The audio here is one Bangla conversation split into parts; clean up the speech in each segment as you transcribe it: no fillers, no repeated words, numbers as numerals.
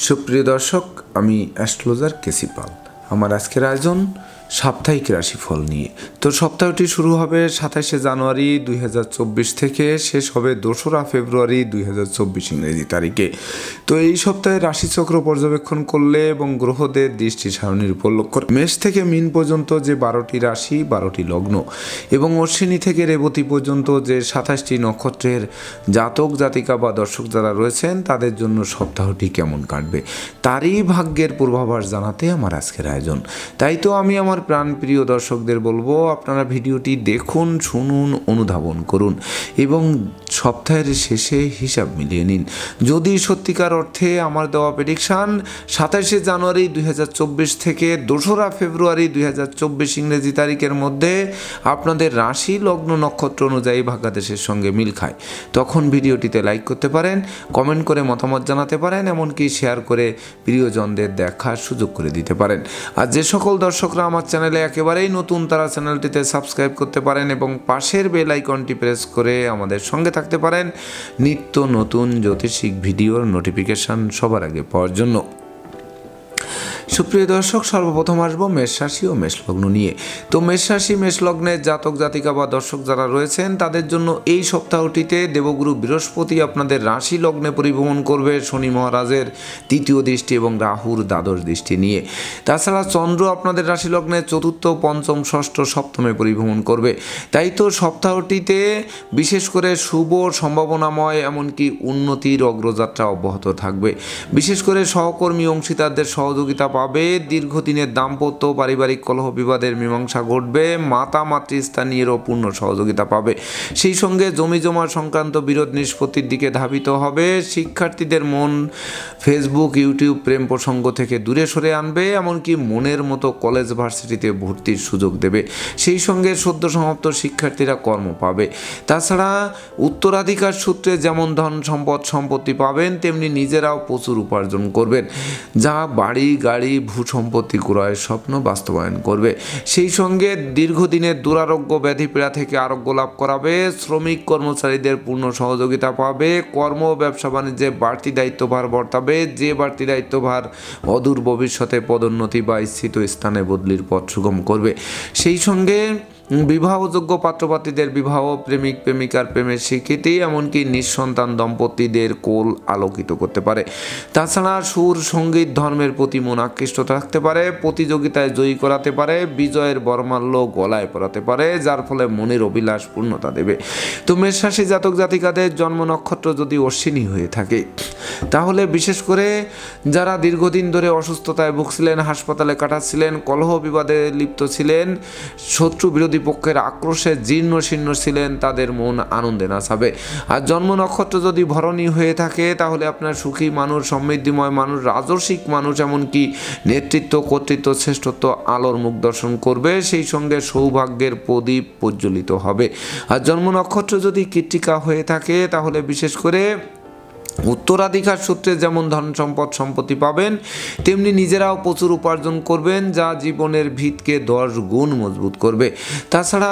সুপ্রিয় দর্শক, আমি অ্যাস্ট্রোলজার কেসি পাল। আমার আজকের আয়োজন সাপ্তাহিক রাশিফল নিয়ে। তো সপ্তাহটি শুরু হবে 27শে জানুয়ারি 2024 থেকে, শেষ হবে 2রা ফেব্রুয়ারি 2024 ইংরেজি তারিখে। তো এই সপ্তাহে রাশিচক্র পর্যবেক্ষণ করলে এবং গ্রহদের দৃষ্টি সারণীর উপর লক্ষ্য মেষ থেকে মীন পর্যন্ত যে 12টি রাশি, 12টি লগ্ন এবং অশ্বিনী থেকে রেবতী পর্যন্ত যে 27টি নক্ষত্রের জাতক জাতিকা বা দর্শক যারা রয়েছেন তাদের জন্য সপ্তাহটি কেমন কাটবে তারই ভাগ্যের পূর্বাভাস জানাতে আমার আজকের আয়োজন। তাই তো আমি আমার প্রাণপ্রিয় দর্শকদের বলবো, আপনারা ভিডিওটি দেখুন, শুনুন, অনুধাবন করুন এবং সপ্তাহের শেষে হিসাব মিলিয়ে নিন। যদি সত্যিকার অর্থে আমার দেওয়া প্রেডিকশান 27শে জানুয়ারি 2024 থেকে 2রা ফেব্রুয়ারি 2024 ইংরেজি তারিখের মধ্যে আপনাদের রাশি লগ্ন নক্ষত্র অনুযায়ী ভাগ্যাদেশের সঙ্গে মিল খায়, তখন ভিডিওটিতে লাইক করতে পারেন, কমেন্ট করে মতামত জানাতে পারেন, এমনকি শেয়ার করে প্রিয়জনদের দেখার সুযোগ করে দিতে পারেন। আর যে সকল দর্শকরা আমার চ্যানেলে একেবারেই নতুন, তারা চ্যানেলটিতে সাবস্ক্রাইব করতে পারেন এবং পাশের বেল আইকনটি প্রেস করে আমাদের সঙ্গে থাকতে পারেন নিত্য নতুন জ্যোতিষিক ভিডিওর নোটিফিকেশান সবার আগে পাওয়ার জন্য। সুপ্রিয় দর্শক, সর্বপ্রথম আসবো মেষ রাশি ও মেষ লগ্ন নিয়ে। তো মেষ রাশি মেষ লগ্নের জাতক জাতিকা বা দর্শক যারা রয়েছেন তাদের জন্য এই সপ্তাহটিতে দেবগুরু বৃহস্পতি আপনাদের রাশি লগ্নে পরিভ্রমণ করবে শনি মহারাজের 3য় দৃষ্টি এবং রাহুর দ্বাদশ দৃষ্টি নিয়ে। তাছাড়া চন্দ্র আপনাদের রাশি লগ্নে 4র্থ, 5ম, 6ষ্ঠ, 7মে পরিভ্রমণ করবে। তাই তো সপ্তাহটিতে বিশেষ করে শুভ, সম্ভাবনাময়, এমনকি উন্নতির অগ্রযাত্রা অব্যাহত থাকবে। বিশেষ করে সহকর্মী অংশীদারদের সহযোগিতা পাবে, দীর্ঘদিনের দাম্পত্য পারিবারিক কলহ বিবাদের মীমাংসা ঘটবে, মাতা মাতৃস্থানীয়রও পূর্ণ সহযোগিতা পাবে। সেই সঙ্গে জমি জমা সংক্রান্ত বিরোধ নিষ্পত্তির দিকে ধাবিত হবে। শিক্ষার্থীদের মন ফেসবুক, ইউটিউব প্রেম প্রসঙ্গ থেকে দূরে সরে আনবে, এমনকি মনের মতো কলেজ ভার্সিটিতে ভর্তির সুযোগ দেবে। সেই সঙ্গে সদ্য সমাপ্ত শিক্ষার্থীরা কর্ম পাবে। তাছাড়া উত্তরাধিকার সূত্রে যেমন ধন সম্পদ সম্পত্তি পাবেন, তেমনি নিজেরাও প্রচুর উপার্জন করবেন, যা বাড়ি গাড়ি ভূ সম্পত্তি ক্রয়ের স্বপ্ন বাস্তবায়ন করবে। সেই সঙ্গে দীর্ঘদিনের দুরারোগ্য ব্যাধিপীড়া থেকে আরোগ্য লাভ করাবে, শ্রমিক কর্মচারীদের পূর্ণ সহযোগিতা পাবে, কর্ম ব্যবসা বাণিজ্যে বাড়তি দায়িত্বভার বর্তাবে, যে বাড়তি দায়িত্বভার অদূর ভবিষ্যতে পদোন্নতি বা স্থিত স্থানে বদলির পথ সুগম করবে। সেই সঙ্গে বিবাহযোগ্য পাত্রপাত্রীদের বিবাহ, প্রেমিক প্রেমিকার প্রেমের স্বীকৃতি, এমনকি নিঃসন্তান দম্পতিদের কোল আলোকিত করতে পারে। তাছাড়া সুর, সঙ্গীত, ধর্মের প্রতি মন আকৃষ্ট থাকতে পারে, প্রতিযোগিতায় জয়ী করাতে পারে, বিজয়ের বরমাল্য গলায় পরাতে পারে, যার ফলে মনের অভিলাষ পূর্ণতা দেবে। তো মেষ রাশি জাতক জাতিকাদের জন্ম নক্ষত্র যদি অশ্বিনী হয়ে থাকে, তাহলে বিশেষ করে যারা দীর্ঘদিন ধরে অসুস্থতায় ভুগছিলেন, হাসপাতালে কাটাচ্ছিলেন, কলহ বিবাদে লিপ্ত ছিলেন, শত্রু বিরোধী পক্ষের আক্রোশে জীর্ণ শীর্ণ ছিলেন, তাদের মন আনন্দে নাচাবে। আর জন্ম নক্ষত্র যদি ভরণী হয়ে থাকে, তাহলে আপনার সুখী মানুষ, সমৃদ্ধিময় মানুষ, রাজসিক মানুষ, এমনকি নেতৃত্ব, কর্তৃত্ব, শ্রেষ্ঠত্ব আলোর মুখ দর্শন করবে। সেই সঙ্গে সৌভাগ্যের প্রদীপ প্রজ্বলিত হবে। আর জন্ম নক্ষত্র যদি কৃত্তিকা হয়ে থাকে, তাহলে বিশেষ করে উত্তরাধিকার সূত্রে যেমন ধন সম্পদ সম্পত্তি পাবেন, তেমনি নিজেরাও প্রচুর উপার্জন করবেন, যা জীবনের ভিতকে 10 গুণ মজবুত করবে। তাছাড়া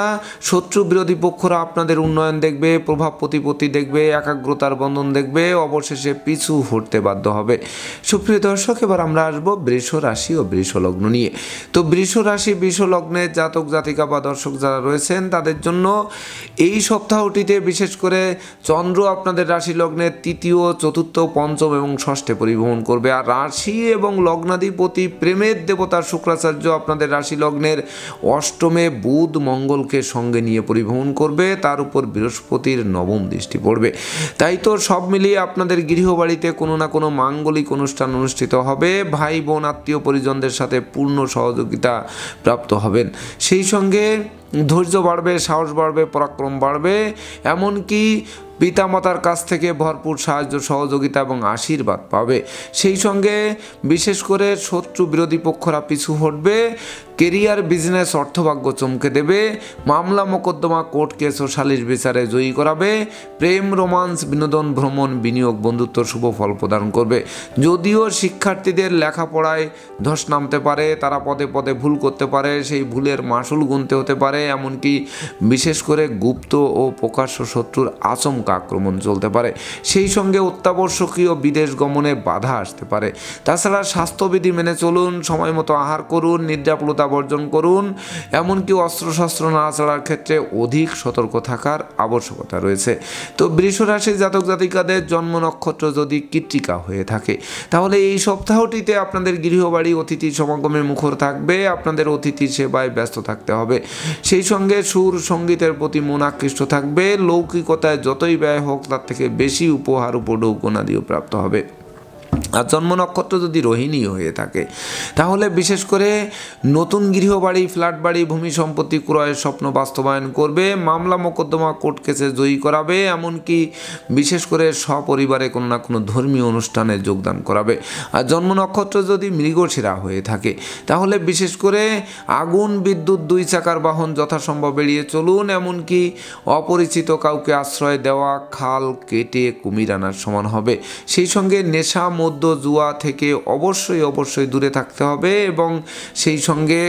শত্রু বিরোধী পক্ষরা আপনাদের উন্নয়ন দেখবে, প্রভাব প্রতিপত্তি দেখবে, একাগ্রতার বন্ধন দেখবে, অবশেষে পিছু হটতে বাধ্য হবে। সুপ্রিয় দর্শক, এবার আমরা আসবো বৃষ রাশি ও বৃষ লগ্ন নিয়ে। তো বৃষ রাশি বৃষ লগ্নের জাতক জাতিকা বা দর্শক যারা রয়েছেন তাদের জন্য এই সপ্তাহটিতে বিশেষ করে চন্দ্র আপনাদের রাশি লগ্নের 3য়, 4র্থ, 5ম এবং 6ষ্ঠে পরিভ্রমণ করবে। আর রাশি এবং লগ্নাধিপতি প্রেমের দেবতা শুক্রাচার্য আপনাদের রাশি লগ্নের 8মে বুধ মঙ্গলকে সঙ্গে নিয়ে পরিভ্রমণ করবে, তার উপর বৃহস্পতির 9ম দৃষ্টি পড়বে। তাই তো সব মিলিয়ে আপনাদের গৃহবাড়িতে কোনো না কোনো মাঙ্গলিক অনুষ্ঠান অনুষ্ঠিত হবে, ভাই বোন আত্মীয় পরিজনদের সাথে পূর্ণ সহযোগিতা প্রাপ্ত হবেন। সেই সঙ্গে ধৈর্য বাড়বে, সাহস বাড়বে, পরাক্রম বাড়বে, এমনকি পিতামাতার কাছ থেকে ভরপুর সাহায্য সহযোগিতা এবং আশীর্বাদ পাবে। সেই সঙ্গে বিশেষ করে শত্রু বিরোধী পক্ষরা পিছু হটবে, কেরিয়ার বিজনেস অর্থভাগ্য চমকে দেবে, মামলা মোকদ্দমা কোর্ট কেস ও সালিশ বিচারে জয়ী করাবে, প্রেম রোমান্স বিনোদন ভ্রমণ বিনিয়োগ বন্ধুত্ব শুভ ফল প্রদান করবে। যদিও শিক্ষার্থীদের লেখাপড়ায় ধস নামতে পারে, তারা পদে পদে ভুল করতে পারে, সেই ভুলের মাসুল গুনতে হতে পারে, এমনকি বিশেষ করে গুপ্ত ও প্রকাশ্য শত্রুর আচমকা আক্রমণ চলতে পারে। সেই সঙ্গে অত্যাবশ্যকীয় বিদেশ গমনে বাধা আসতে পারে। তাছাড়া স্বাস্থ্যবিধি মেনে চলুন, সময় মতো আহার করুন, নিদ্রাপ্লতা বর্জন করুন, এমনকি অস্ত্রশস্ত্র নাড়াচাড়ার ক্ষেত্রে অধিক সতর্ক থাকার আবশ্যকতা রয়েছে। তো বৃষ রাশির জাতক জাতিকাদের জন্ম নক্ষত্র যদি কৃত্তিকা হয়ে থাকে, তাহলে এই সপ্তাহটিতে আপনাদের গৃহবাড়ি অতিথি সমাগমে মুখর থাকবে, আপনাদের অতিথি সেবায় ব্যস্ত থাকতে হবে। সেই সঙ্গে সুর সঙ্গীতের প্রতি মন আকৃষ্ট থাকবে, লৌকিকতায় যতই ব্যয় হোক তার থেকে বেশি উপহার উপঢৌকনাদিও প্রাপ্ত হবে। আর জন্ম নক্ষত্র যদি রোহিণী হয়ে থাকে, তাহলে বিশেষ করে নতুন গৃহবাড়ি, ফ্ল্যাট বাড়ি, ভূমি সম্পত্তি ক্রয়ের স্বপ্ন বাস্তবায়ন করবে, মামলা মোকদ্দমা কোর্ট কেসে জয়ী করাবে, এমনকি বিশেষ করে সপরিবারে কোনো না কোনো ধর্মীয় অনুষ্ঠানে যোগদান করাবে। আর জন্ম নক্ষত্র যদি মৃগশিরা হয়ে থাকে, তাহলে বিশেষ করে আগুন বিদ্যুৎ 2 চাকার বাহন যথাসম্ভব এড়িয়ে চলুন, এমনকি অপরিচিত কাউকে আশ্রয় দেওয়া খাল কেটে কুমির আনার সমান হবে। সেই সঙ্গে নেশা মধ্য জুয়া থেকে অবশ্যই দূরে থাকতে হবে এবং সেই সঙ্গে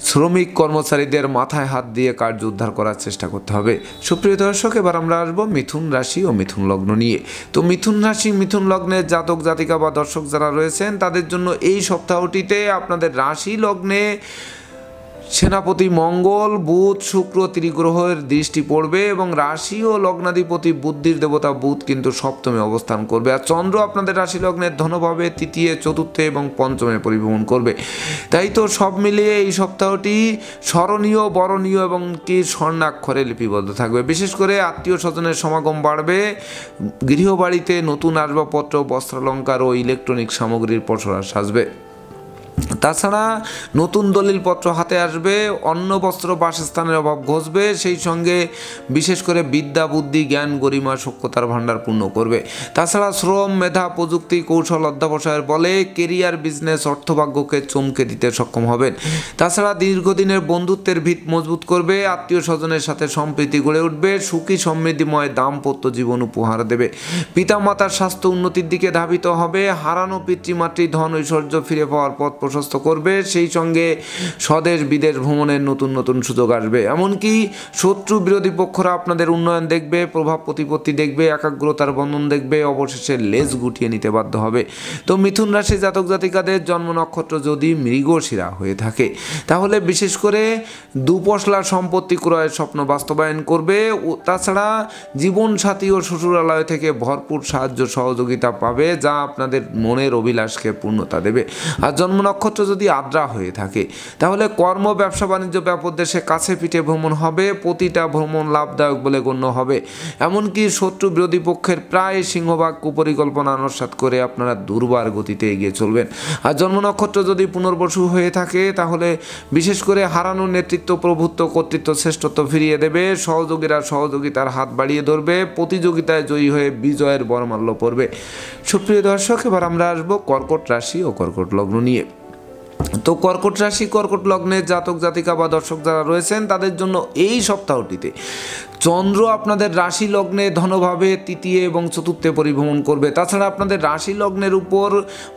শ্রমিক কর্মচারীদের মাথায় হাত দিয়ে কার্য উদ্ধার করার চেষ্টা করতে হবে। সুপ্রিয় দর্শক, এবার আমরা আসবো মিথুন রাশি ও মিথুন লগ্ন নিয়ে। তো মিথুন রাশি মিথুন লগ্নের জাতক জাতিকা বা দর্শক যারা রয়েছেন, তাদের জন্য এই সপ্তাহটিতে আপনাদের রাশি লগ্নে সেনাপতি মঙ্গল, বুধ, শুক্র ত্রিগ্রহের দৃষ্টি পড়বে এবং রাশি ও লগ্নাধিপতি বুদ্ধির দেবতা বুধ কিন্তু সপ্তমে অবস্থান করবে। আর চন্দ্র আপনাদের রাশি লগ্নের ধনভাবে তৃতীয়, চতুর্থ এবং পঞ্চমে পরিভ্রমণ করবে। তাই তো সব মিলিয়ে এই সপ্তাহটি স্মরণীয়, বরণীয় এবং কি স্বর্ণাক্ষরে লিপিবদ্ধ থাকবে। বিশেষ করে আত্মীয় স্বজনের সমাগম বাড়বে, গৃহবাড়িতে নতুন আসবাবপত্র, বস্ত্রালঙ্কার ও ইলেকট্রনিক সামগ্রীর পসরা সাজবে। তাছাড়া নতুন দলিলপত্র হাতে আসবে, অন্ন বস্ত্র বাসস্থানের অভাব ঘসবে, সেই সঙ্গে বিশেষ করে বিদ্যা বুদ্ধি জ্ঞান গরিমা সক্ষতার ভাণ্ডার পূর্ণ করবে। তাছাড়া শ্রম মেধা প্রযুক্তি কৌশল অধ্যবসায়ের বলে কেরিয়ার বিজনেস অর্থভাগ্যকে চমকে দিতে সক্ষম হবেন। তাছাড়া দীর্ঘদিনের বন্ধুত্বের ভিত মজবুত করবে, আত্মীয় স্বজনের সাথে সম্প্রীতি গড়ে উঠবে, সুখী সমৃদ্ধিময় দাম্পত্য জীবন উপহার দেবে। পিতামাতার স্বাস্থ্য উন্নতির দিকে ধাবিত হবে, হারানো পিতৃমাতৃ ধন ঐশ্বর্য ফিরে পাওয়ার পথ প্রশস্ত করবে। সেই সঙ্গে স্বদেশ বিদেশ ভ্রমণের নতুন সুযোগ আসবে। এমনকি শত্রু বিরোধী পক্ষরা আপনাদের উন্নয়ন দেখবে, প্রভাব প্রতিপত্তি দেখবে, একাগ্রতার বন্ধন দেখবে, অবশেষে লেজ গুটিয়ে নিতে বাধ্য হবে। তো মিথুন রাশি জাতক জাতিকাদের জন্ম নক্ষত্র যদি মৃগশিরা হয়ে থাকে, তাহলে বিশেষ করে দুপশলা সম্পত্তি ক্রয়ের স্বপ্ন বাস্তবায়ন করবে। তাছাড়া জীবনসাথী ও শ্বশুরালয় থেকে ভরপুর সাহায্য সহযোগিতা পাবে, যা আপনাদের মনের অভিলাষকে পূর্ণতা দেবে। আর জন্ম নক্ষত্র যদি আদ্রা হয়ে থাকে, তাহলে কর্ম, ব্যবসা বাণিজ্য ব্যাপক দেশে কাছে পিঠে ভ্রমণ হবে, প্রতিটা ভ্রমণ লাভদায়ক বলে গণ্য হবে। এমনকি শত্রু বিরোধী পক্ষের প্রায় সিংহভাগ কুপরিকল্পনা আত্মসাৎ করে আপনারা দুর্বার গতিতে এগিয়ে চলবেন। আর জন্ম নক্ষত্র যদি পুনর্বসু হয়ে থাকে, তাহলে বিশেষ করে হারানো নেতৃত্ব, প্রভুত্ব, কর্তৃত্ব, শ্রেষ্ঠত্ব ফিরিয়ে দেবে, সহযোগীরা সহযোগিতার হাত বাড়িয়ে ধরবে, প্রতিযোগিতায় জয়ী হয়ে বিজয়ের বরমাল্য পড়বে। সুপ্রিয় দর্শক, এবার আমরা আসবো কর্কট রাশি ও কর্কট লগ্ন নিয়ে। তো কর্কট রাশি কর্কট লগ্নের জাতক জাতিকা বা দর্শক যারা রয়েছেন, তাদের জন্য এই সপ্তাহটিতে চন্দ্র আপনাদের রাশি লগ্নে ধনভাবে তৃতীয় এবং চতুর্থে পরিভ্রমণ করবে। তাছাড়া আপনাদের রাশি লগ্নের উপর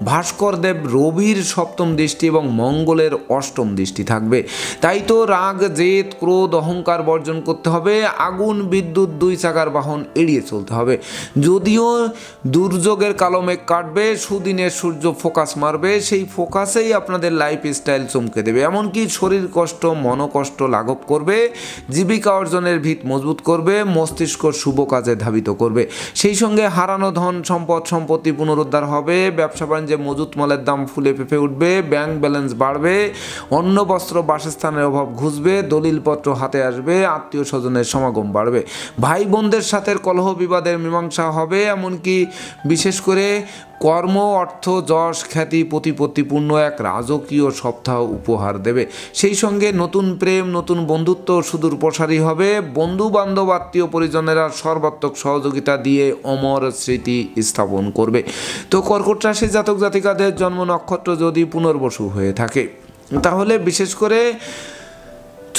ভাস্কর দেব রবির সপ্তম দৃষ্টি এবং মঙ্গলের অষ্টম দৃষ্টি থাকবে। তাই তো রাগ, জেদ, ক্রোধ, অহংকার বর্জন করতে হবে, আগুন বিদ্যুৎ 2 চাকার বাহন এড়িয়ে চলতে হবে। যদিও দুর্যোগের কালো মেঘ কাটবে, সুদিনের সূর্য ফোকাস মারবে, সেই ফোকাসেই আপনাদের লাইফ স্টাইল চমকে দেবে। এমনকি শরীর কষ্ট, মনোকষ্ট লাঘব করবে, জীবিকা অর্জনের ভিত মজবুত করবে, মস্তিষ্ক শুভ কাজে ধাবিত করবে। সেই সঙ্গে হারানো ধন সম্পত্তি পুনরুদ্ধার হবে, ব্যবসা বাণিজ্যে মজুত মালের দাম ফুলে ফেঁপে উঠবে, ব্যাংক ব্যালেন্স বাড়বে, অন্ন বস্ত্র বাসস্থানের অভাব ঘুচবে, দলিলপত্র হাতে আসবে, আত্মীয় স্বজনের সমাগম বাড়বে, ভাই বোনদের সাথে কলহ বিবাদের মীমাংসা হবে। এমনকি বিশেষ করে কর্ম, অর্থ, যশ, খ্যাতি প্রতিপত্তিপূর্ণ এক রাজকীয় সপ্তাহ উপহার দেবে। সেই সঙ্গে নতুন প্রেম, নতুন বন্ধুত্ব সুদূর প্রসারী হবে, বন্ধু বান্ধব আত্মীয় পরিজনেরা সর্বাত্মক সহযোগিতা দিয়ে অমর স্মৃতি স্থাপন করবে। তো কর্কট রাশি জাতক জাতিকাদের জন্ম নক্ষত্র যদি পুনর্বসু হয়ে থাকে, তাহলে বিশেষ করে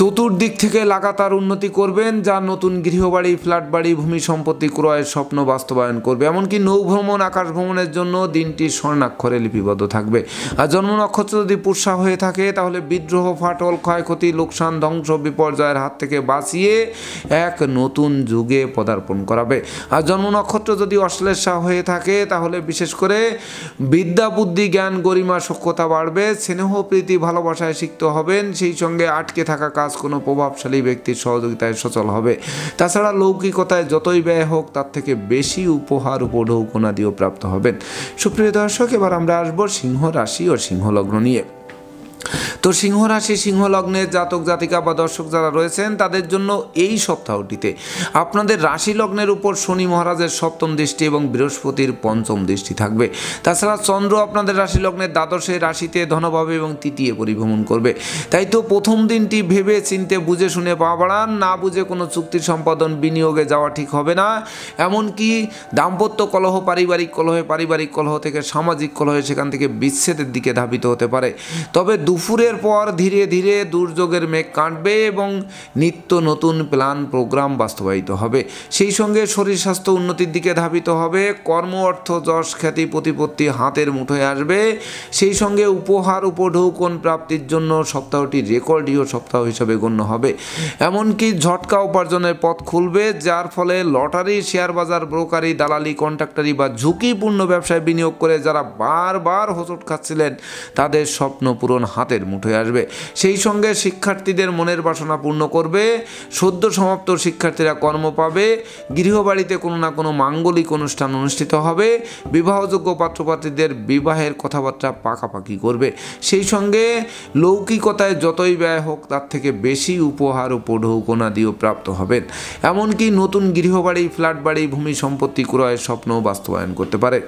চতুর্দিক থেকে লাগাতার উন্নতি করবেন, যা নতুন গৃহবাড়ি, ফ্ল্যাট বাড়ি, ভূমি সম্পত্তি ক্রয়ের স্বপ্ন বাস্তবায়ন করবে। এমনকি নৌ ভ্রমণ, আকাশ ভ্রমণের জন্য দিনটি স্বর্ণাক্ষরে লিপিবদ্ধ থাকবে। আর জন্ম নক্ষত্র যদি পুষ্যা হয়ে থাকে তাহলে বিদ্রোহ, ফাটল, ক্ষয়ক্ষতি, লোকসান, ধ্বংস, বিপর্যয়ের হাত থেকে বাঁচিয়ে এক নতুন যুগে পদার্পণ করাবে। আর জন্ম নক্ষত্র যদি অশ্লেষা হয়ে থাকে তাহলে বিশেষ করে বিদ্যা, বুদ্ধি, জ্ঞান, গরিমা, সক্ষতা বাড়বে। স্নেহ, প্রীতি, ভালোবাসায় সিক্ত হবেন। সেই সঙ্গে আটকে থাকা কাজ কোনো প্রভাবশালী ব্যক্তির সহযোগিতায় সচল হবে। তাছাড়া লৌকিকতায় যতই ব্যয় হোক তার থেকে বেশি উপহার, উপঢৌকনাদিও প্রাপ্ত হবেন। সুপ্রিয় দর্শক, এবার আমরা আসবো সিংহ রাশি ও সিংহ লগ্ন নিয়ে। তো সিংহ রাশি, সিংহ লগ্নের জাতক জাতিকা বা দর্শক যারা রয়েছেন তাদের জন্য এই সপ্তাহটিতে আপনাদের রাশি লগ্নের উপর শনি মহারাজের সপ্তম দৃষ্টি এবং বৃহস্পতির পঞ্চম দৃষ্টি থাকবে। তাছাড়া চন্দ্র আপনাদের রাশি লগ্নের দ্বাদশে রাশিতে ধনভাবে এবং তৃতীয় পরিভ্রমণ করবে। তাই তো প্রথম দিনটি ভেবে চিনতে বুঝে শুনে পা বাড়ান। না বুঝে কোনো চুক্তি সম্পাদন, বিনিয়োগে যাওয়া ঠিক হবে না। এমনকি দাম্পত্য কলহ, পারিবারিক কলহ থেকে সামাজিক কলহে, সেখান থেকে বিচ্ছেদের দিকে ধাবিত হতে পারে। তবে দুপুরের পর ধীরে ধীরে দুর্যোগের মেঘ কাটবে এবং নিত্য নতুন প্ল্যান, প্রোগ্রাম বাস্তবায়িত হবে। সেই সঙ্গে শরীর স্বাস্থ্য উন্নতির দিকে ধাবিত হবে। কর্ম, অর্থ, যশ, খ্যাতি, প্রতিপত্তি হাতের মুঠোয় আসবে। সেই সঙ্গে উপহার, উপঢৌকন প্রাপ্তির জন্য সপ্তাহটি রেকর্ডীয় সপ্তাহ হিসেবে গণ্য হবে। এমনকি ঝটকা উপার্জনের পথ খুলবে, যার ফলে লটারি, শেয়ার বাজার, ব্রোকারি, দালালি, কন্ট্রাক্টারি বা ঝুঁকিপূর্ণ ব্যবসায় বিনিয়োগ করে যারা বারবার হোঁচট খাচ্ছিলেন তাদের স্বপ্ন পূরণ হাতের মুঠোয় আসবে। সেই সঙ্গে শিক্ষার্থীদের মনের বাসনা পূর্ণ করবে। সদ্য সমাপ্ত শিক্ষার্থীরা কর্ম পাবে। গৃহবাড়িতে কোনো না কোনো মাঙ্গলিক অনুষ্ঠান অনুষ্ঠিত হবে। বিবাহযোগ্য পাত্রপাত্রীদের বিবাহের কথাবার্তা পাকাপাকি করবে। সেই সঙ্গে লৌকিকতায় যতই ব্যয় হোক তার থেকে বেশি উপহার, উপঢৌকনাদিও প্রাপ্ত হবেন। এমনকি নতুন গৃহবাড়ি, ফ্ল্যাট বাড়ি, ভূমি সম্পত্তি ক্রয়ের স্বপ্ন বাস্তবায়ন করতে পারে।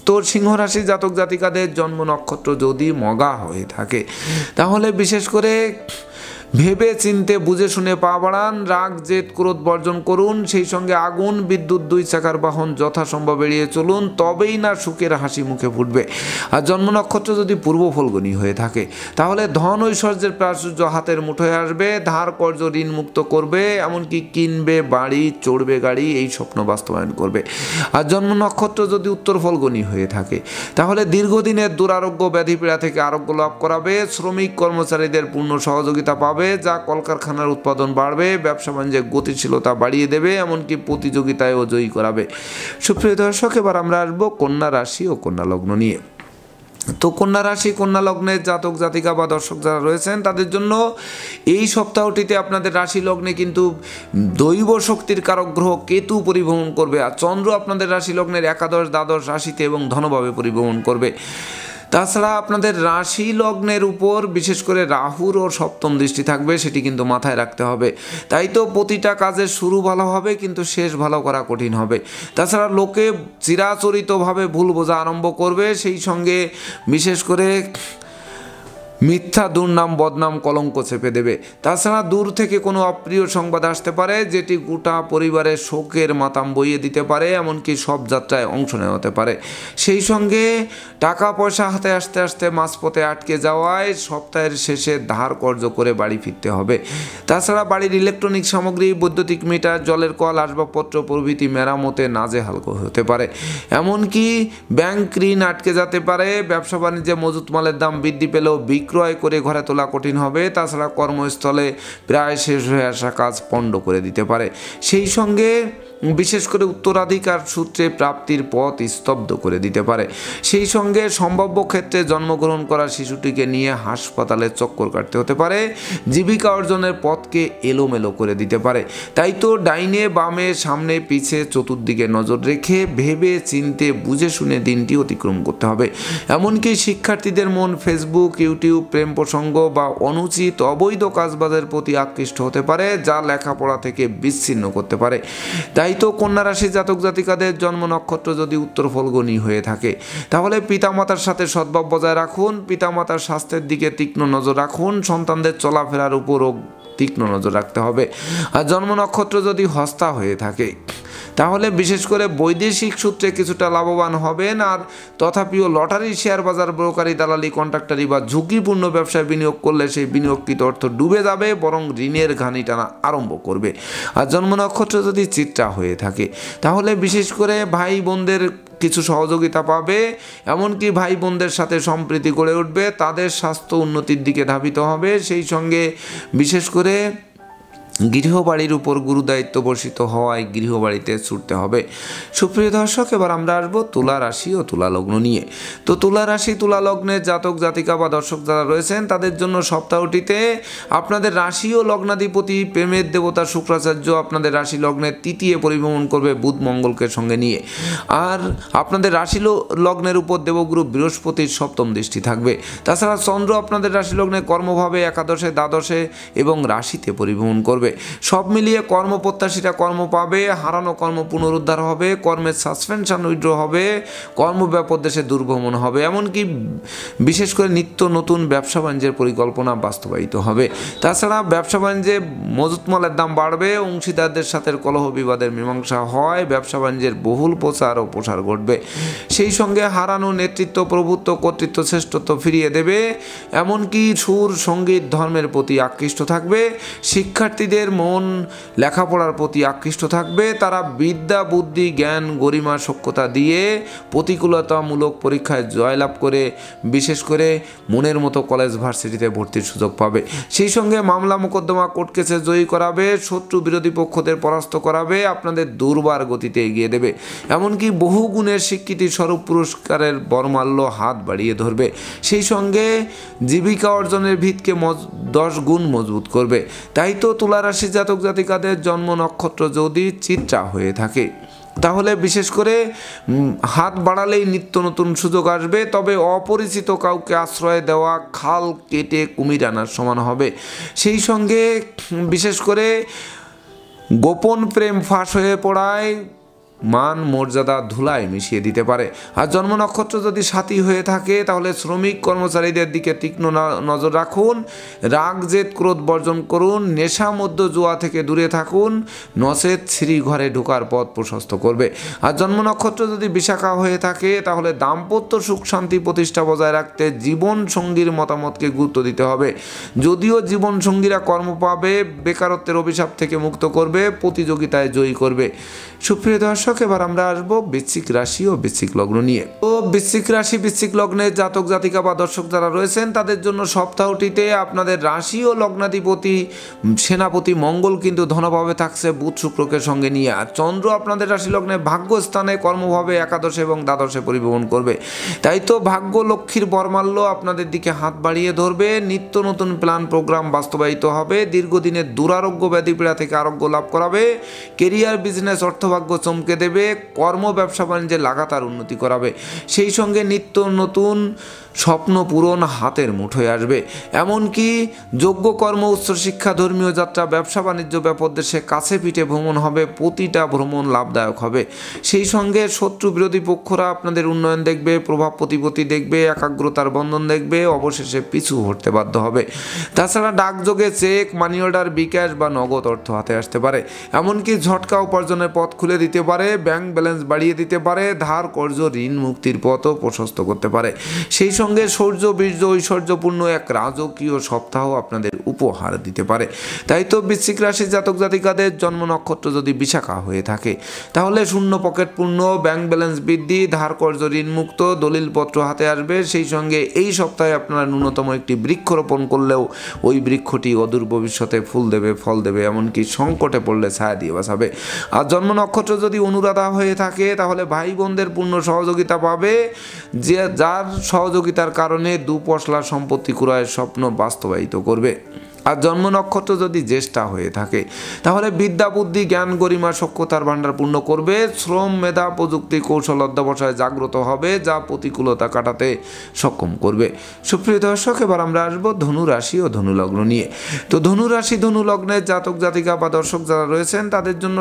তো সিংহ রাশি জাতক জাতিকাদের জন্ম নক্ষত্র যদি মগা হয়ে থাকে তাহলে বিশেষ করে ভেবে চিনতে বুঝে শুনে পা বাড়ান। রাগ, জেদ, ক্রোধ বর্জন করুন। সেই সঙ্গে আগুন, বিদ্যুৎ, দুই চাকার বাহন যথাসম্ভব এড়িয়ে চলুন, তবেই না সুখের হাসি মুখে ফুটবে। আর জন্ম নক্ষত্র যদি পূর্ব ফলগুনি হয়ে থাকে তাহলে ধন, ঐশ্বর্যের প্রাচুর্য হাতের মুঠোয় আসবে। ধার, কর্জ, ঋণ মুক্ত করবে। এমনকি কিনবে বাড়ি, চড়বে গাড়ি, এই স্বপ্ন বাস্তবায়ন করবে। আর জন্ম নক্ষত্র যদি উত্তর ফলগুনি হয়ে থাকে তাহলে দীর্ঘদিনের দুরারোগ্য, ব্যাধিপীড়া থেকে আরোগ্য লাভ করাবে। শ্রমিক কর্মচারীদের পূর্ণ সহযোগিতা পাবে, যা কলকারখানার উৎপাদন বাড়বে, ব্যবসা বাণিজ্যের গতিশীলতা বাড়িয়ে দেবে, এমনকি প্রতিযোগিতায়ও জয়ী করাবে। সুপ্রিয় দর্শক, এবার আমরা আসবো কন্যা রাশি ও কন্যা লগ্ন নিয়ে। তো কন্যা রাশি, কন্যা লগ্নের জাতক জাতিকা বা দর্শক যারা রয়েছেন তাদের জন্য এই সপ্তাহটিতে আপনাদের রাশি লগ্নে কিন্তু দৈব শক্তির কারক গ্রহ কেতু পরিভ্রমণ করবে। আর চন্দ্র আপনাদের রাশি লগ্নের একাদশ, দ্বাদশ রাশিতে এবং ধনভাবে পরিভ্রমণ করবে। তাছাড়া আপনাদের রাশি লগ্নের উপর বিশেষ করে রাহুর ও সপ্তম দৃষ্টি থাকবে, সেটি কিন্তু মাথায় রাখতে হবে। তাই তো প্রতিটা কাজের শুরু ভালো হবে কিন্তু শেষ ভালো করা কঠিন হবে। তাছাড়া লোকে চিরাচরিতভাবে ভুল বোঝা আরম্ভ করবে। সেই সঙ্গে বিশেষ করে মিথ্যা দুর্নাম, বদনাম, কলঙ্ক চেপে দেবে। তাছাড়া দূর থেকে কোনো অপ্রিয় সংবাদ আসতে পারে যেটি গোটা পরিবারের শোকের মাতাম বইয়ে দিতে পারে, এমনকি সব যাত্রায় অংশ নেওয়া হতে পারে। সেই সঙ্গে টাকা পয়সা হাতে আসতে আসতে মাঝপথে আটকে যাওয়ায় সপ্তাহের শেষে ধার কর্জ করে বাড়ি ফিরতে হবে। তাছাড়া বাড়ির ইলেকট্রনিক সামগ্রী, বৈদ্যুতিক মিটার, জলের কল, আসবাবপত্র প্রভৃতি মেরামতে নাজেহাল হতে পারে। এমনকি ব্যাংক ঋণ আটকে যেতে পারে। ব্যবসা বাণিজ্যে মজুত মালের দাম বৃদ্ধি পেলেও বিক্রয় করে ঘরে তোলা কঠিন হবে। তাছাড়া কর্মস্থলে প্রায় শেষ হয়ে আসা কাজ পণ্ড করে দিতে পারে। সেই সঙ্গে বিশেষ করে উত্তরাধিকার সূত্রে প্রাপ্তির পথ স্তব্ধ করে দিতে পারে। সেই সঙ্গে সম্ভাব্য ক্ষেত্রে জন্মগ্রহণ করা শিশুটিকে নিয়ে হাসপাতালে চক্কর কাটতে হতে পারে। জীবিকা অর্জনের পথকে এলোমেলো করে দিতে পারে। তাই তো ডাইনে বামে, সামনে পিছে, চতুর্দিকে নজর রেখে ভেবে চিনতে বুঝে শুনে দিনটি অতিক্রম করতে হবে। এমনকি শিক্ষার্থীদের মন ফেসবুক, ইউটিউব, প্রেম প্রসঙ্গ বা অনুচিত অবৈধ কাজবাজের প্রতি আকৃষ্ট হতে পারে, যা লেখাপড়া থেকে বিচ্ছিন্ন করতে পারে। তাই তো কন্যা রাশি জাতক জাতিকাদের জন্ম নক্ষত্র যদি উত্তর ফলগুনি হয়ে থাকে তাহলে পিতামাতার সাথে সদ্ভাব বজায় রাখুন। পিতামাতার স্বাস্থ্যের দিকে তীক্ষ্ণ নজর রাখুন। সন্তানদের চলাফেরার উপরও তীক্ষ্ণ নজর রাখতে হবে। আর জন্ম নক্ষত্র যদি হস্তা হয়ে থাকে তাহলে বিশেষ করে বৈদেশিক সূত্রে কিছুটা লাভবান হবেন। আর তথাপিও লটারি, শেয়ার বাজার, ব্রোকারি, দালালি, কন্ট্রাক্টারি বা ঝুঁকিপূর্ণ ব্যবসায় বিনিয়োগ করলে সেই বিনিয়োগকৃত অর্থ ডুবে যাবে, বরং ঋণের ঘানি টানা আরম্ভ করবে। আর জন্ম নক্ষত্র যদি চিত্রা হয়ে থাকে তাহলে বিশেষ করে ভাই বোনদের কিছু সহযোগিতা পাবে, এমনকি ভাই বোনদের সাথে সম্প্রীতি গড়ে উঠবে, তাদের স্বাস্থ্য উন্নতির দিকে ধাবিত হবে। সেই সঙ্গে বিশেষ করে গৃহবাড়ির উপর গুরুদায়িত্ব বর্ষিত হওয়ায় গৃহবাড়িতে ছুটতে হবে। সুপ্রিয় দর্শক, এবার আমরা আসবো তুলা রাশি ও তুলা লগ্ন নিয়ে। তো তুলা রাশি, তুলা লগ্নের জাতক জাতিকা বা দর্শক যারা রয়েছেন তাদের জন্য সপ্তাহটিতে আপনাদের রাশি ও লগ্নাধিপতি প্রেমের দেবতা শুক্রাচার্য আপনাদের রাশি লগ্নের তৃতীয় পরিভ্রমণ করবে বুধ মঙ্গলকে সঙ্গে নিয়ে। আর আপনাদের রাশি লগ্নের উপর দেবগুরু বৃহস্পতির সপ্তম দৃষ্টি থাকবে। তাছাড়া চন্দ্র আপনাদের রাশি লগ্নে কর্মভাবে একাদশে, দ্বাদশে এবং রাশিতে পরিভ্রমণ করবে। সব মিলিয়ে কর্মপ্রত্যাশীরা কর্ম পাবে, হারানো কর্ম পুনরুদ্ধার হবে, কর্মের সাসপেনশন উইথড্র হবে, কর্মব্যাপক দেশে দুর্ভ্রমণ হবে, এমনকি বিশেষ করে নিত্য নতুন ব্যবসা বাণিজ্যের পরিকল্পনা বাস্তবায়িত হবে। তাছাড়া ব্যবসা বাণিজ্যে মজুত মালের দাম বাড়বে, অংশীদারদের সাথে কলহ বিবাদের মীমাংসা হয়, ব্যবসা বাণিজ্যের বহুল প্রচার ও প্রসার ঘটবে। সেই সঙ্গে হারানো নেতৃত্ব, প্রভুত্ব, কর্তৃত্ব, শ্রেষ্ঠত্ব ফিরিয়ে দেবে, এমনকি সুর, সঙ্গীত, ধর্মের প্রতি আকৃষ্ট থাকবে। শিক্ষার্থীদের মন লেখাপড়ার প্রতি আকৃষ্ট থাকবে, তারা বিদ্যা, বুদ্ধি, জ্ঞান, গরিমা, সক্ষতা দিয়ে প্রতিকূলতামূলক পরীক্ষায় জয়লাভ করে বিশেষ করে মনের মতো কলেজ ভার্সিটিতে ভর্তির সুযোগ পাবে। সেই সঙ্গে মামলা মোকদ্দমা কোর্ট কেসে জয়ী করাবে, শত্রু বিরোধী পক্ষদের পরাস্ত করাবে, আপনাদের দুর্বার গতিতে এগিয়ে দেবে, এমনকি বহু গুণের স্বীকৃতি স্বরূপ পুরস্কারের বরমাল্য হাত বাড়িয়ে ধরবে। সেই সঙ্গে জীবিকা অর্জনের ভিতকে 10 গুণ মজবুত করবে। তাই তো তুলা রাশি জাতক জাতিকাদের জন্ম নক্ষত্র যদি চিত্রা হয়ে থাকে তাহলে বিশেষ করে হাত বাড়ালেই নিত্য নতুন সুযোগ আসবে, তবে অপরিচিত কাউকে আশ্রয় দেওয়া খাল কেটে কুমির আনার সমান হবে। সেই সঙ্গে বিশেষ করে গোপন প্রেম ফাঁস হয়ে পড়ায় মান মর্যাদা ধুলায় মিশিয়ে দিতে পারে। আর জন্ম নক্ষত্র যদি সাথী হয়ে থাকে তাহলে শ্রমিক কর্মচারীদের দিকে তীক্ষ্ণ নজর রাখুন, রাগ জেদ ক্রোধ বর্জন করুন, নেশা মধ্য জুয়া থেকে দূরে থাকুন, নচেত শ্রী ঘরে ঢোকার পথ প্রশস্ত করবে। আর জন্ম নক্ষত্র যদি বিশাখা হয়ে থাকে তাহলে দাম্পত্য সুখ শান্তি প্রতিষ্ঠা বজায় রাখতে জীবন সঙ্গীর মতামতকে গুরুত্ব দিতে হবে। যদিও জীবন সঙ্গীরা কর্ম পাবে, বেকারত্বের অভিশাপ থেকে মুক্ত করবে, প্রতিযোগিতায় জয়ী করবে। সুপ্রিয় দর্শক, এবার আমরা আসবো বৃশ্চিক রাশি ও বৃশ্চিক লগ্ন নিয়ে। তো বৃশ্চিক রাশি, বৃশ্চিক লগ্নের জাতক জাতিকা বা দর্শক যারা রয়েছেন তাদের জন্য সপ্তাহটিতে আপনাদের রাশি ও লগ্নাধিপতি সেনাপতি মঙ্গল কিন্তু ধনভাবে থাকছে বুধ শুক্রকে সঙ্গে নিয়ে। আর চন্দ্র আপনাদের রাশি লগ্নে ভাগ্যস্থানে কর্মভাবে একাদশে এবং দ্বাদশে পরিভ্রমণ করবে। তাই তো ভাগ্য লক্ষ্মীর বরমাল্য আপনাদের দিকে হাত বাড়িয়ে ধরবে, নিত্য নতুন প্ল্যান প্রোগ্রাম বাস্তবায়িত হবে, দীর্ঘদিনের দুরারোগ্য ব্যাধিপীড়া থেকে আরোগ্য লাভ করাবে, কেরিয়ার, বিজনেস, অর্থভাগ্য চমকে দেবে, কর্ম ব্যবসা বাণিজ্যে লাগাতার উন্নতি করাবে। সেই সঙ্গে নিত্য নতুন স্বপ্ন পূরণ হাতের মুঠোয় আসবে, এমনকি যোগ্য কর্ম, উচ্চশিক্ষা, ধর্মীয় যাত্রা, ব্যবসা বাণিজ্য ব্যাপক দেশে কাছে পিঠে ভ্রমণ হবে, প্রতিটা ভ্রমণ লাভদায়ক হবে। সেই সঙ্গে শত্রু বিরোধী পক্ষরা আপনাদের উন্নয়ন দেখবে, প্রভাব প্রতিপত্তি দেখবে, একাগ্রতার বন্ধন দেখবে, অবশেষে পিছু হটতে বাধ্য হবে। তাছাড়া ডাকযোগে চেক, মানি অর্ডার, বিকাশ বা নগদ অর্থ হাতে আসতে পারে, এমনকি ঝটকা উপার্জনের পথ খুলে দিতে পারে, ব্যাংক ব্যালেন্স বাড়িয়ে দিতে পারে, ধার কর্জ ঋণ মুক্তির পথও প্রশস্ত করতে পারে। সেই সঙ্গে শৌর্য বীর্য ঐশ্বর্যপূর্ণ এক রাজকীয় সপ্তাহ আপনাদের উপহার দিতে পারে। তাই তো বৃশ্চিক রাশির জাতক জাতিকাদের জন্ম নক্ষত্র যদি বিশাখা হয়ে থাকে তাহলে শূন্য পকেট পূর্ণ, ব্যাংক ব্যালেন্স বৃদ্ধি, ধার কর্জ ঋণ মুক্ত, দলিলপত্র হাতে আসবে। সেই সঙ্গে এই সপ্তাহে আপনারা ন্যূনতম একটি বৃক্ষরোপণ করলেও ওই বৃক্ষটি অদূর ভবিষ্যতে ফুল দেবে, ফল দেবে, এমনকি সংকটে পড়লে ছায়া দিয়ে বাঁচাবে। আর জন্ম নক্ষত্র যদি অনুরাধা হয়ে থাকে তাহলে ভাই বোনদের পূর্ণ সহযোগিতা পাবে, যার সহযোগিতার কারণে দুপশলা সম্পত্তি ক্রয়ের স্বপ্ন বাস্তবায়িত করবে। আর জন্ম নক্ষত্র যদি জ্যেষ্ঠা হয়ে থাকে তাহলে বিদ্যা, বুদ্ধি, জ্ঞান, গরিমা, সক্ষতার ভাণ্ডার পূর্ণ করবে, শ্রম, মেধা, প্রযুক্তি, কৌশল অধ্যবসায় জাগ্রত হবে, যা প্রতিকূলতা কাটাতে সক্ষম করবে। সুপ্রিয় দর্শক, এবার আমরা আসবো ধনু রাশি ও ধনু লগ্ন নিয়ে। তো ধনু রাশি, ধনু লগ্নের জাতক জাতিকা বা দর্শক যারা রয়েছেন তাদের জন্য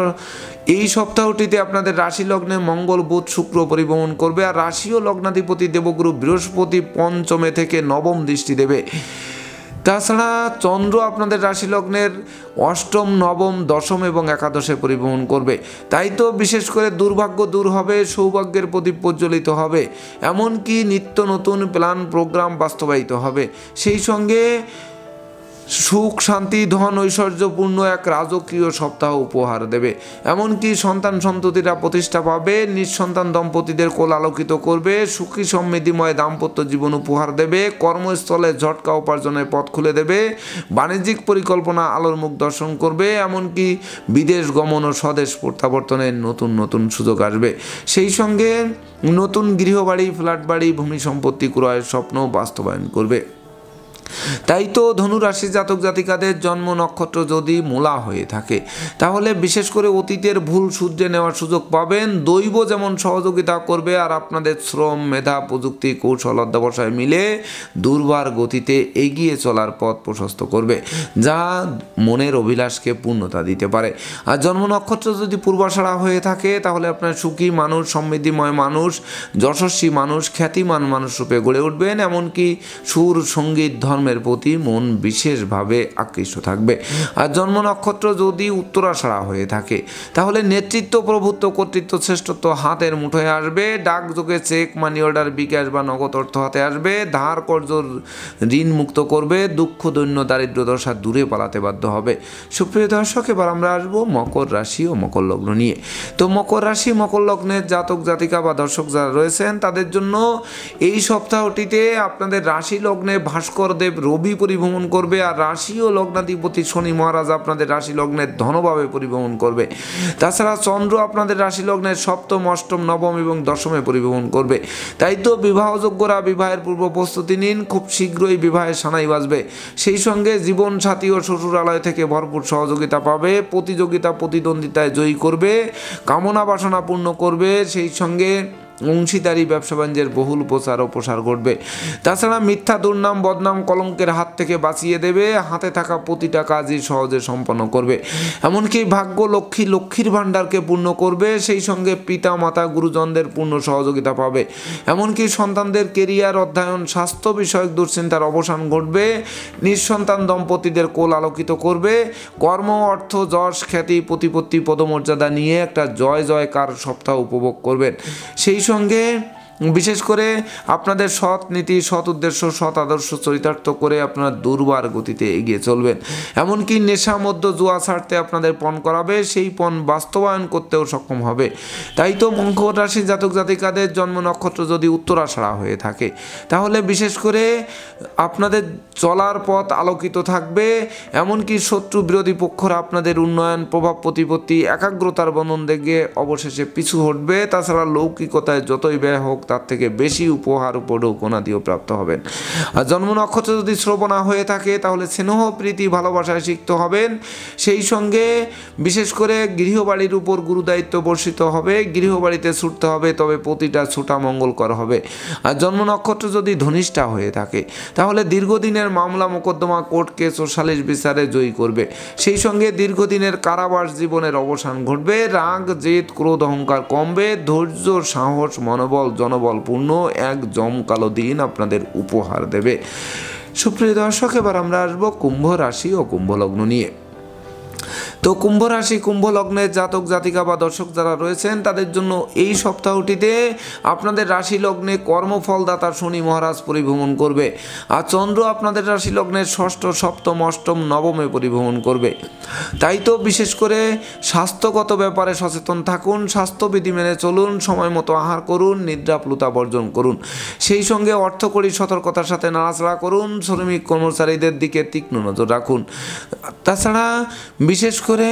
এই সপ্তাহটিতে আপনাদের রাশি লগ্নে মঙ্গল, বুধ, শুক্র পরিভ্রমণ করবে। আর রাশি ও লগ্নাধিপতি দেবগুরু বৃহস্পতি পঞ্চমে থেকে নবম দৃষ্টি দেবে। তাছাড়া চন্দ্র আপনাদের রাশি লগ্নের অষ্টম, নবম, দশম এবং একাদশে পরিভ্রমণ করবে। তাই তো বিশেষ করে দুর্ভাগ্য দূর হবে, সৌভাগ্যের প্রদীপ প্রজ্বলিত হবে, এমনকি নিত্য নতুন প্ল্যান প্রোগ্রাম বাস্তবায়িত হবে। সেই সঙ্গে সুখ, শান্তি, ধন, ঐশ্বর্যপূর্ণ এক রাজকীয় সপ্তাহ উপহার দেবে। এমনকি সন্তান সন্ততিরা প্রতিষ্ঠা পাবে, নিঃসন্তান দম্পতিদের কোল আলোকিত করবে, সুখী সমৃদ্ধিময় দাম্পত্য জীবন উপহার দেবে, কর্মস্থলে ঝটকা উপার্জনের পথ খুলে দেবে, বাণিজ্যিক পরিকল্পনা আলোর মুখ দর্শন করবে, এমনকি বিদেশ গমন ও স্বদেশ প্রত্যাবর্তনের নতুন নতুন সুযোগ আসবে। সেই সঙ্গে নতুন গৃহবাড়ি, ফ্ল্যাট বাড়ি, ভূমি সম্পত্তি ক্রয়ের স্বপ্ন বাস্তবায়ন করবে। তাই তো ধনুরাশি জাতক জাতিকাদের জন্ম নক্ষত্র যদি মূলা হয়ে থাকে, তাহলে বিশেষ করে অতীতের ভুল শুধরে নেওয়ার সুযোগ পাবেন। দৈব যেমন সহযোগিতা করবে, আর আপনাদের শ্রম, মেধা, প্রযুক্তি, কৌশল, অধ্যবসায় মিলে দুর্বার গতিতে এগিয়ে চলার পথ প্রশস্ত করবে, যা মনের অভিলাষকে পূর্ণতা দিতে পারে। আর জন্ম নক্ষত্র যদি পূর্বাষাঢ়া হয়ে থাকে, তাহলে আপনার সুখী মানুষ, সমৃদ্ধিময় মানুষ, যশস্বী মানুষ, খ্যাতিমান মানুষ রূপে গড়ে উঠবেন। এমনকি সুর, সঙ্গীত, ধর্মের প্রতি মন বিশেষভাবে আকৃষ্ট থাকবে। আর জন্ম নক্ষত্র যদি উত্তরাষাঢ়া হয়ে থাকে, তাহলে নেতৃত্ব, প্রভুত্ব, কর্তৃত্ব, শ্রেষ্ঠত্ব হাতের মুঠোয় আসবে। ডাকযোগে চেক, মানি অর্ডার, বিকাশ বা নগদ অর্থ হাতে আসবে। ধার কর্জ, ঋণ মুক্ত করবে। দুঃখ, দৈন্য, দারিদ্র দশা দূরে পালাতে বাধ্য হবে। সুপ্রিয় দর্শক, এবার আমরা আসবো মকর রাশি ও মকর লগ্ন নিয়ে। তো মকর রাশি, মকর লগ্নের জাতক জাতিকা বা দর্শক যারা রয়েছেন, তাদের জন্য এই সপ্তাহটিতে আপনাদের রাশি লগ্নে ভাস্কর দেব রবি পরিভ্রমণ করবে, আর রাশি ও লগ্নাধিপতি শনি মহারাজ আপনাদের রাশি লগ্নের ধনভাবে পরিভ্রমণ করবে। তাছাড়া চন্দ্র আপনাদের রাশি লগ্নের সপ্তম, অষ্টম, নবম এবং দশমে পরিভ্রমণ করবে। তাই তো বিবাহযোগ্যরা বিবাহের পূর্ব প্রস্তুতি নিন, খুব শীঘ্রই বিবাহের সানাই বাজবে। সেই সঙ্গে জীবন সাথী ও শ্বশুরালয় থেকে ভরপুর সহযোগিতা পাবে। প্রতিযোগিতা, প্রতিদ্বন্দ্বিতায় জয়ী করবে, কামনা বাসনা পূর্ণ করবে। সেই সঙ্গে অংশীদারি, ব্যবসা বাণিজ্যের বহুল প্রচার ও প্রসার ঘটবে। তাছাড়া মিথ্যা, দুর্নাম, বদনাম, কলঙ্কের হাত থেকে বাঁচিয়ে দেবে। হাতে থাকা প্রতিটা কাজই সহজে সম্পন্ন করবে। এমনকি ভাগ্য লক্ষ্মী, লক্ষ্মীর ভাণ্ডারকে পূর্ণ করবে। সেই সঙ্গে পিতা, মাতা, গুরুজনদের পূর্ণ সহযোগিতা পাবে। এমনকি সন্তানদের কেরিয়ার, অধ্যয়ন, স্বাস্থ্য বিষয়ক দুশ্চিন্তার অবসান ঘটবে। নিঃসন্তান দম্পতিদের কোল আলোকিত করবে। কর্ম, অর্থ, যশ, খ্যাতি, প্রতিপত্তি, পদমর্যাদা নিয়ে একটা জয় জয়কার সপ্তাহ উপভোগ করবেন। সেই সঙ্গে বিশেষ করে আপনাদের সৎ নীতি, সৎ উদ্দেশ্য, সৎ আদর্শ চরিতার্থ করে আপনারা দুর্বার গতিতে এগিয়ে চলবেন। এমনকি নেশা, মধ্য, জুয়া ছাড়তে আপনাদের পণ করাবে, সেই পণ বাস্তবায়ন করতেও সক্ষম হবে। তাই তো মকর রাশি জাতক জাতিকাদের জন্ম নক্ষত্র যদি উত্তরাষাঢ়া হয়ে থাকে, তাহলে বিশেষ করে আপনাদের চলার পথ আলোকিত থাকবে। এমনকি শত্রু বিরোধী পক্ষরা আপনাদের উন্নয়ন, প্রভাব, প্রতিপত্তি, একাগ্রতার বন্ধন দেখে অবশেষে পিছু হটবে। তাছাড়া লৌকিকতায় যতই ব্যয় হোক, তার থেকে বেশি উপহার, উপঢৌকনাদিও প্রাপ্ত হবেন। আর জন্ম নক্ষত্র যদি শ্রবণা হয়ে থাকে, তাহলে স্নেহ, প্রীতি, ভালোবাসায় সিক্ত হবেন। সেই সঙ্গে বিশেষ করে গৃহবাড়ির উপর গুরুদায়িত্ব বর্ষিত হবে। গৃহবাড়িতে ছুটতে হবে, তবে প্রতিটা ছুটা মঙ্গলকর হবে। আর জন্ম নক্ষত্র যদি ধনিষ্ঠা হয়ে থাকে, তাহলে দীর্ঘদিনের মামলা, মোকদ্দমা, কোর্ট কেস ও সালিশ বিচারে জয়ী করবে। সেই সঙ্গে দীর্ঘদিনের কারাবাস জীবনের অবসান ঘটবে। রাগ, জেদ, ক্রোধ, অহংকার কমবে। ধৈর্য, সাহস, মনোবল, জনবলপূর্ণ এক জমকালো দিন আপনাদের উপহার দেবে। সুপ্রিয় দর্শক, এবার আমরা আসবো কুম্ভ রাশি ও কুম্ভ লগ্ন নিয়ে। তো কুম্ভ রাশি, কুম্ভ লগ্নের জাতক জাতিকা বা দর্শক যারা রয়েছেন, তাদের জন্য এই সপ্তাহটিতে আপনাদের রাশি লগ্নে কর্মফলদাতা শনি মহারাজ পরিভ্রমণ করবে। আর চন্দ্র আপনাদের রাশি লগ্নের ষষ্ঠ, সপ্তম, অষ্টম, নবমে পরিভ্রমণ করবে। তাই তো বিশেষ করে স্বাস্থ্যগত ব্যাপারে সচেতন থাকুন, স্বাস্থ্যবিধি মেনে চলুন, সময় মতো আহার করুন, নিদ্রাপ্লুতা বর্জন করুন। সেই সঙ্গে অর্থকরী সতর্কতার সাথে নাড়াচাড়া করুন। শ্রমিক কর্মচারীদের দিকে তীক্ষ্ণ নজর রাখুন। তাছাড়া বিশেষ করে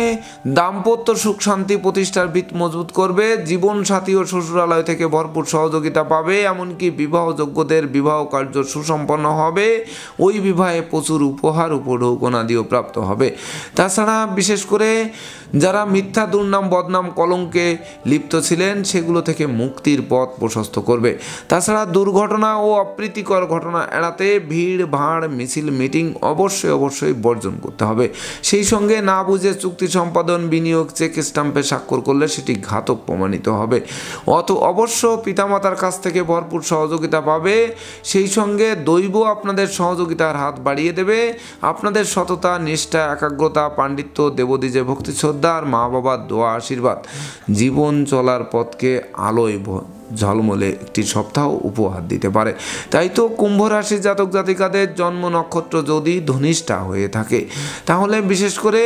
দাম্পত্য সুখ শান্তি প্রতিষ্ঠার ভিত মজবুত করবে। জীবন সাথী ও শ্বশুরালয় থেকে ভরপুর সহযোগিতা পাবে। এমনকি বিবাহযোগ্যদের বিবাহ কার্য সুসম্পন্ন হবে। ওই বিবাহে প্রচুর উপহার, উপঢৌকনাদিও প্রাপ্ত হবে। তাছাড়া বিশেষ করে যারা মিথ্যা, দুর্নাম, বদনাম, কলঙ্কে লিপ্ত ছিলেন, সেগুলো থেকে মুক্তির পথ প্রশস্ত করবে। তাছাড়া দুর্ঘটনা ও অপ্রীতিকর ঘটনা এড়াতে ভিড় ভাড়, মিছিল, মিটিং অবশ্যই বর্জন করতে হবে। সেই সঙ্গে না বুঝে চুক্তি সম্পাদন, বিনিয়োগ, চেক স্ট্যাম্পে স্বাক্ষর করলে সেটি ঘাতক প্রমাণিত হবে। অবশ্য পিতামাতার কাছ থেকে ভরপুর সহযোগিতা পাবে, সেই সঙ্গে দৈব আপনাদের সহযোগিতার হাত বাড়িয়ে দেবে। আপনাদের সততা, নিষ্ঠা, একাগ্রতা, পাণ্ডিত্য, দেবদ্বিজে ভক্তি, শ্রদ্ধা আর মা বাবার দোয়া আশীর্বাদ জীবন চলার পথকে আলোয় ঝলমলে একটি সপ্তাহ উপহার দিতে পারে। তাই তো কুম্ভ রাশি জাতক জাতিকাদের জন্ম নক্ষত্র যদি ধনিষ্ঠা হয়ে থাকে, তাহলে বিশেষ করে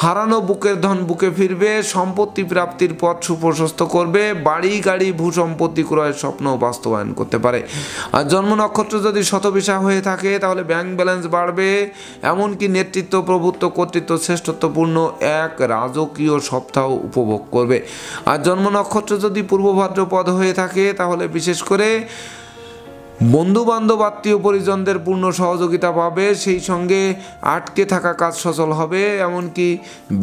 হারানো বুকের ধন বুকে ফিরবে, সম্পত্তি প্রাপ্তির পথ সুপ্রশস্ত করবে, বাড়ি গাড়ি ভূ সম্পত্তি ক্রয়ের স্বপ্ন বাস্তবায়ন করতে পারে। আর জন্ম নক্ষত্র যদি শতবিশা হয়ে থাকে, তাহলে ব্যাংক ব্যালেন্স বাড়বে, এমনকি নেতৃত্ব, প্রভুত্ব, কর্তৃত্ব, শ্রেষ্ঠত্বপূর্ণ এক রাজকীয় সপ্তাহ উপভোগ করবে। আর জন্ম নক্ষত্র যদি পূর্ব ভাদ্রপদ হয়ে থাকে, তাহলে বিশেষ করে বন্ধু বান্ধব, আত্মীয় পরিজনদের পূর্ণ সহযোগিতা পাবে, সেই সঙ্গে আটকে থাকা কাজ সচল হবে, এমনকি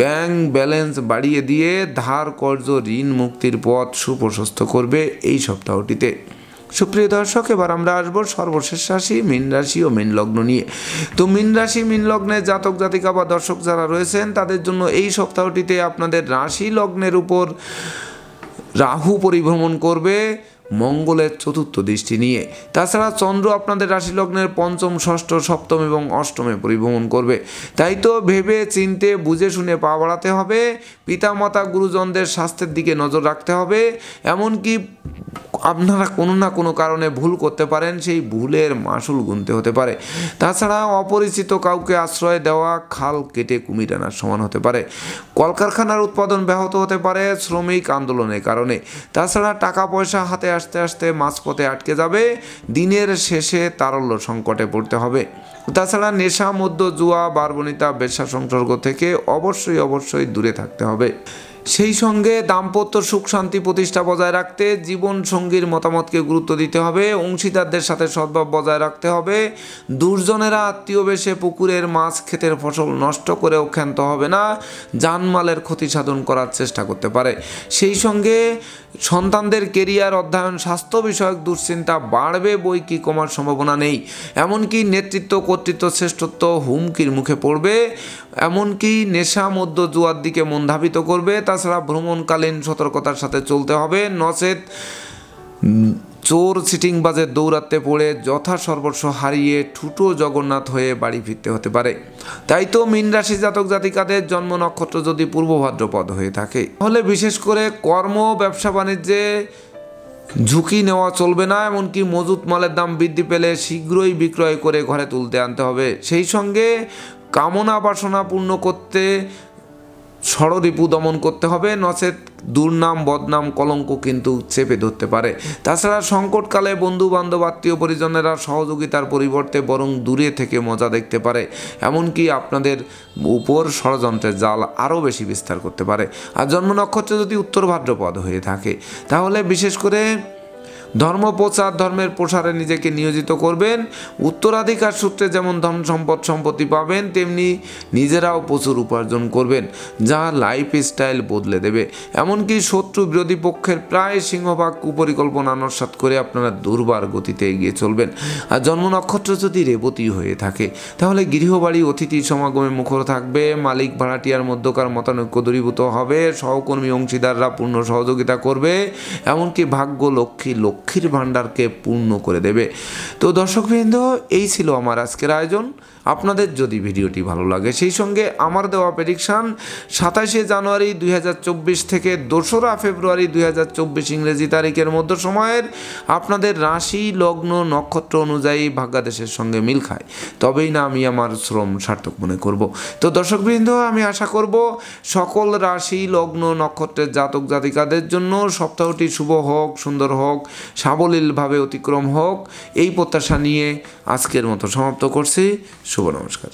ব্যাংক ব্যালেন্স বাড়িয়ে দিয়ে ধার কর্জ ঋণ মুক্তির পথ সুপ্রশস্ত করবে এই সপ্তাহটিতে। সুপ্রিয় দর্শক, এবার আমরা আসবো সর্বশেষ রাশি মীন রাশি ও মীন লগ্ন নিয়ে। তো মীন রাশি মীন লগ্নের জাতক জাতিকা বা দর্শক যারা রয়েছেন, তাদের জন্য এই সপ্তাহটিতে আপনাদের রাশি লগ্নের উপর রাহু পরিভ্রমণ করবে মঙ্গলের চতুর্থ দৃষ্টি নিয়ে। তাছাড়া চন্দ্র আপনাদের রাশি লগ্নের পঞ্চম, ষষ্ঠ, সপ্তম এবং অষ্টমে পরিভ্রমণ করবে। তাই তো ভেবে চিনতে বুঝে শুনে পা বাড়াতে হবে। পিতামাতা গুরুজনদের স্বাস্থ্যের দিকে নজর রাখতে হবে। এমনকি আপনারা কোনো না কোনো কারণে ভুল করতে পারেন, সেই ভুলের মাসুল গুনতে হতে পারে। তাছাড়া অপরিচিত কাউকে আশ্রয় দেওয়া খাল কেটে কুমির আনার সমান হতে পারে। কলকারখানার উৎপাদন ব্যাহত হতে পারে শ্রমিক আন্দোলনের কারণে। তাছাড়া টাকা পয়সা হাতে আসতে আসতে মাঝপথে আটকে যাবে, দিনের শেষে তারল্য সংকটে পড়তে হবে। তাছাড়া নেশা, মদ্য, জুয়া, বারবনিতা, বেশ্যা সংসর্গ থেকে অবশ্যই দূরে থাকতে হবে। সেই সঙ্গে দাম্পত্য সুখ শান্তি প্রতিষ্ঠা বজায় রাখতে জীবন সঙ্গীর মতামতকে গুরুত্ব দিতে হবে। অংশীদারদের সাথে সদ্ভাব বজায় রাখতে হবে। দুর্জনেরা আত্মীয় বেশে পুকুরের মাছ, ক্ষেতের ফসল নষ্ট করেও ক্ষান্ত হবে না, জানমালের ক্ষতি সাধন করার চেষ্টা করতে পারে। সেই সঙ্গে সন্তানদের কেরিয়ার, অধ্যয়ন, স্বাস্থ্য বিষয়ক দুশ্চিন্তা বাড়বে, বই কি কমার সম্ভাবনা নেই। এমনকি নেতৃত্ব, কর্তৃত্ব, শ্রেষ্ঠত্ব হুমকির মুখে পড়বে। এমনকি নেশা, মদ্য, জুয়ার দিকে মন ধাবিত করবে। তাছাড়া ভ্রমণকালীন সতর্কতার সাথে চলতে হবে, নচেত চোর সিটিংবাজের দৌরাত্মে পড়ে যথাসর্বস্ব হারিয়ে ঠুটো জগন্নাথ হয়ে বাড়ি ফিরতে হতে পারে। তাই তো মীন রাশি জাতক জাতিকাদের জন্ম নক্ষত্র যদি পূর্ব ভাদ্রপদ হয়ে থাকে, তাহলে বিশেষ করে কর্ম, ব্যবসা বাণিজ্যে ঝুঁকি নেওয়া চলবে না। এমনকি মজুত মালের দাম বৃদ্ধি পেলে শীঘ্রই বিক্রয় করে ঘরে তুলতে আনতে হবে। সেই সঙ্গে কামনা বাসনা পূর্ণ করতে ষড়রিপু দমন করতে হবে, নচেত দুর্নাম, বদনাম, কলঙ্ক কিন্তু চেপে ধরতে পারে। তাছাড়া সংকটকালে বন্ধু বান্ধব, আত্মীয় পরিজনেরা সহযোগিতার পরিবর্তে বরং দূরে থেকে মজা দেখতে পারে। এমনকি আপনাদের উপর ষড়যন্ত্রের জাল আরও বেশি বিস্তার করতে পারে। আর জন্ম নক্ষত্র যদি উত্তর ভাদ্রপদ হয়ে থাকে, তাহলে বিশেষ করে ধর্ম প্রচার, ধর্মের প্রসারে নিজেকে নিয়োজিত করবেন। উত্তরাধিকার সূত্রে যেমন ধন সম্পত্তি পাবেন, তেমনি নিজেরাও প্রচুর উপার্জন করবেন, যা লাইফ স্টাইল বদলে দেবে। এমনকি শত্রু বিরোধী পক্ষের প্রায় সিংহভাগ কুপরিকল্পনা নস্যাৎ করে আপনারা দুর্বার গতিতে এগিয়ে চলবেন। আর জন্ম নক্ষত্র যদি রেবতী হয়ে থাকে, তাহলে গৃহবাড়ি অতিথি সমাগমে মুখর থাকবে, মালিক ভাড়াটিয়ার মধ্যকার মতানৈক্য দূরীভূত হবে, সহকর্মী অংশীদাররা পূর্ণ সহযোগিতা করবে, এমনকি ভাগ্য লক্ষ্মীর ভাণ্ডারকে পূর্ণ করে দেবে। তো দর্শকবৃন্দ, এই ছিল আমার আজকের আয়োজন। আপনাদের যদি ভিডিওটি ভালো লাগে, সেই সঙ্গে আমার দেওয়া প্রেডিকশান 27শে জানুয়ারি 2024 থেকে 2রা ফেব্রুয়ারি 2024 ইংরেজি তারিখের মধ্য সময়ের আপনাদের রাশি, লগ্ন, নক্ষত্র অনুযায়ী ভাগ্যাদেশের সঙ্গে মিল খায়, তবেই না আমি আমার শ্রম সার্থক মনে করব। তো দর্শকবৃন্দ, আমি আশা করব সকল রাশি, লগ্ন, নক্ষত্রের জাতক জাতিকাদের জন্য সপ্তাহটি শুভ হোক, সুন্দর হোক, সাবলীলভাবে অতিক্রম হোক, এই প্রত্যাশা নিয়ে আজকের মতো সমাপ্ত করছি। শুভ নমস্কার।